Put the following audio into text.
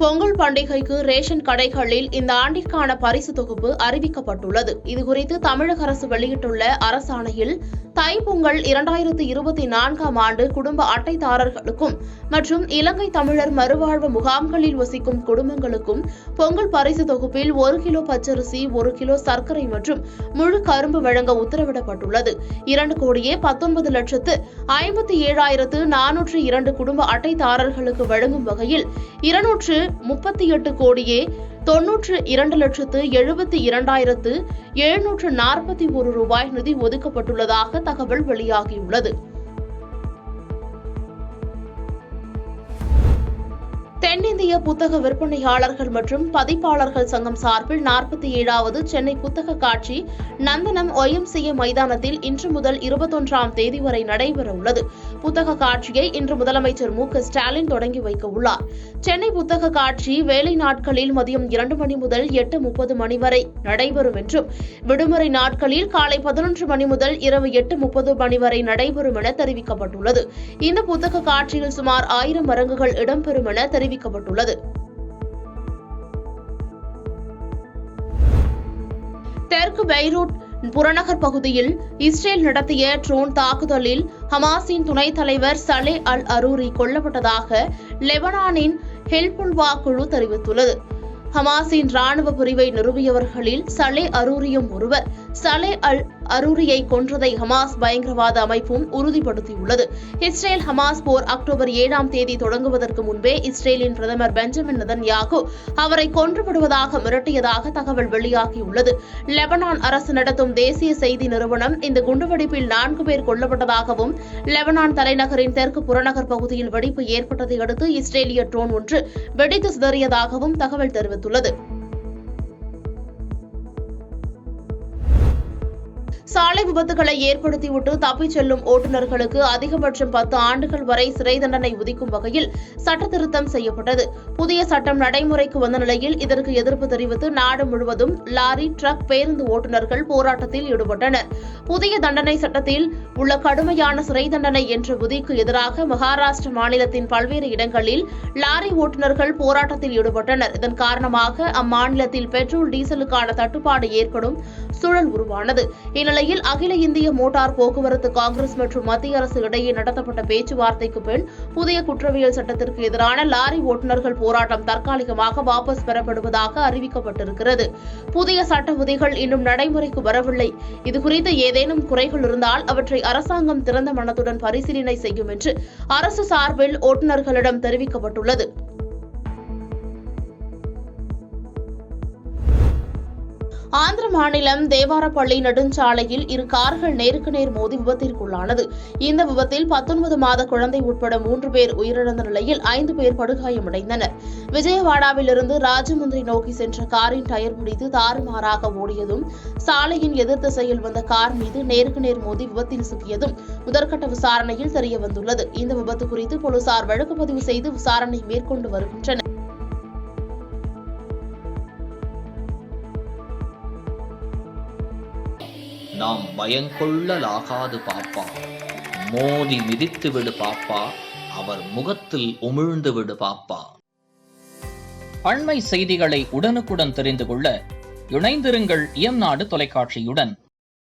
பொங்கல் பண்டிகைக்கு ரேஷன் கடைகளில் இந்த ஆண்டிற்கான பரிசு தொகுப்பு அறிவிக்கப்பட்டுள்ளது. இதுகுறித்து தமிழக அரசு வெளியிட்டுள்ள அரசாணையில் தைப்பொங்கல் 2024 ஆண்டு குடும்ப அட்டைதாரர்களுக்கும் மற்றும் இலங்கை தமிழர் மறுவாழ்வு முகாம்களில் வசிக்கும் குடும்பங்களுக்கும் பொங்கல் பரிசு தொகுப்பில் 1 கிலோ பச்சரிசி, 1 கிலோ சர்க்கரை மற்றும் முழு கரும்பு வழங்க உத்தரவிடப்பட்டுள்ளது. 2,19,57,402 குடும்ப அட்டைதாரர்களுக்கு வழங்கும் வகையில் 238,92,72,741 ரூபாய் நிதி ஒதுக்கப்பட்டுள்ளதாக தகவல் வெளியாகியுள்ளது. தென்னிந்திய புத்தக விற்பனையாளர்கள் மற்றும் பதிப்பாளர்கள் சங்கம் சார்பில் 47வது சென்னை புத்தக காட்சி நந்தனம் OMCA மைதானத்தில் இன்று முதல் 21ஆம் தேதி வரை நடைபெறவுள்ளது. புத்தக காட்சியை இன்று முதலமைச்சர் மு.க.ஸ்டாலின் தொடங்கி வைக்க உள்ளார். சென்னை புத்தக காட்சி வேலை நாட்களில் மதியம் 2 மணி முதல் 8:30 மணி வரை நடைபெறும் என்றும், விடுமுறை நாட்களில் காலை 11 மணி முதல் இரவு 8:30 மணி வரை நடைபெறும் என தெரிவிக்கப்பட்டுள்ளது. இந்த புத்தக காட்சியில் சுமார் 1000 அரங்குகள் இடம்பெறும் என தெரிவிக்கப்பட்டுள்ளது. தெற்கு பெய்ரூட் புறநகர் பகுதியில் இஸ்ரேல் நடத்திய ட்ரோன் தாக்குதலில் ஹமாஸின் துணைத் தலைவர் சலே அல் அரூரி கொல்லப்பட்டதாக லெபனானின் ஹெல்புல்லா குழு தெரிவித்துள்ளது. ஹமாஸின் ராணுவ பிரிவை நிறுவியவர்களில் சலே அரூரியும் ஒருவர். சலே அல் அரூரியை கொன்றதை ஹமாஸ் பயங்கரவாத அமைப்பும் உறுதிப்படுத்தியுள்ளது. இஸ்ரேல் ஹமாஸ் போர் அக்டோபர் 7ஆம் தேதி தொடங்குவதற்கு முன்பே இஸ்ரேலின் பிரதமர் பெஞ்சமின் நெதன்யாகு அவரை கொன்றுவிடுவதாக மிரட்டியதாக தகவல் வெளியாகியுள்ளது. லெபனான் அரசு நடத்தும் தேசிய செய்தி நிறுவனம் இந்த குண்டுவெடிப்பில் 4 பேர் கொல்லப்பட்டதாகவும், லெபனான் தலைநகரின் தெற்கு புறநகர் பகுதியில் வெடிப்பு ஏற்பட்டதை அடுத்து இஸ்ரேலிய ட்ரோன் ஒன்று வெடித்து சிதறியதாகவும் தகவல் தெரிவித்துள்ளது. சாலை விபத்துகளை ஏற்படுத்திவிட்டு தப்பிச் செல்லும் ஓட்டுநர்களுக்கு அதிகபட்சம் 10 ஆண்டுகள் வரை சிறை தண்டனை விதிக்கும் வகையில் சட்டத்திருத்தம் செய்யப்பட்டது. புதிய சட்டம் நடைமுறைக்கு வந்த நிலையில் இதற்கு எதிர்ப்பு தெரிவித்து நாடு முழுவதும் லாரி, டிரக், பேருந்து ஓட்டுநர்கள் போராட்டத்தில் ஈடுபட்டனர். புதிய தண்டனை சட்டத்தில் உள்ள கடுமையான சிறை தண்டனை என்ற விதிக்கு எதிராக மகாராஷ்டிர மாநிலத்தின் பல்வேறு இடங்களில் லாரி ஓட்டுநர்கள் போராட்டத்தில் ஈடுபட்டனர். இதன் காரணமாக அம்மாநிலத்தில் பெட்ரோல், டீசலுக்கான தட்டுப்பாடு ஏற்படும் சூழல் உருவானது. இந்நிலையில் அகில இந்திய மோட்டார் போக்குவரத்து காங்கிரஸ் மற்றும் மத்திய அரசு இடையே நடத்தப்பட்ட பேச்சுவார்த்தைக்கு பின் புதிய குற்றவியல் சட்டத்திற்கு எதிரான லாரி ஓட்டுநர்கள் போராட்டம் தற்காலிகமாக வாபஸ் பெறப்படுவதாக அறிவிக்கப்பட்டிருக்கிறது. புதிய சட்ட விதிகள் இன்னும் நடைமுறைக்கு வரவில்லை. இதுகுறித்து ஏதேனும் குறைகள் இருந்தால் அவற்றை அரசாங்கம் திறந்த மனத்துடன் பரிசீலனை செய்யும் என்று அரசு சார்பில் ஓட்டுநர்களிடம் தெரிவிக்கப்பட்டுள்ளது. ஆந்திர மாநிலம் தேவாரப்பள்ளி நெடுஞ்சாலையில் 2 கார்கள் நேருக்கு நேர் மோதி விபத்திற்குள்ளானது. இந்த விபத்தில் 19 மாத குழந்தை உட்பட 3 பேர் உயிரிழந்த நிலையில் 5 பேர் படுகாயமடைந்தனர். விஜயவாடாவிலிருந்து ராஜமுந்திரி நோக்கி சென்ற காரின் டயர் பிடித்து தாறுமாறாக ஓடியதும், சாலையின் எதிர் திசையில் வந்த கார் மீது நேருக்கு நேர் மோதி விபத்தில் சிக்கியதும் முதற்கட்ட விசாரணையில் தெரியவந்துள்ளது. இந்த விபத்து குறித்து போலீசார் வழக்கு பதிவு செய்து விசாரணை மேற்கொண்டு வருகின்றனர். நாம் பயங்கொள்ளலாகாது பாப்பா, மோதி மிதித்து விடு பாப்பா, அவர் முகத்தில் உமிழ்ந்து விடு பாப்பா. அண்மை செய்திகளை உடனுக்குடன் தெரிந்து கொள்ள இணைந்திருங்கள் இயம்நாடு தொலைக்காட்சியுடன்.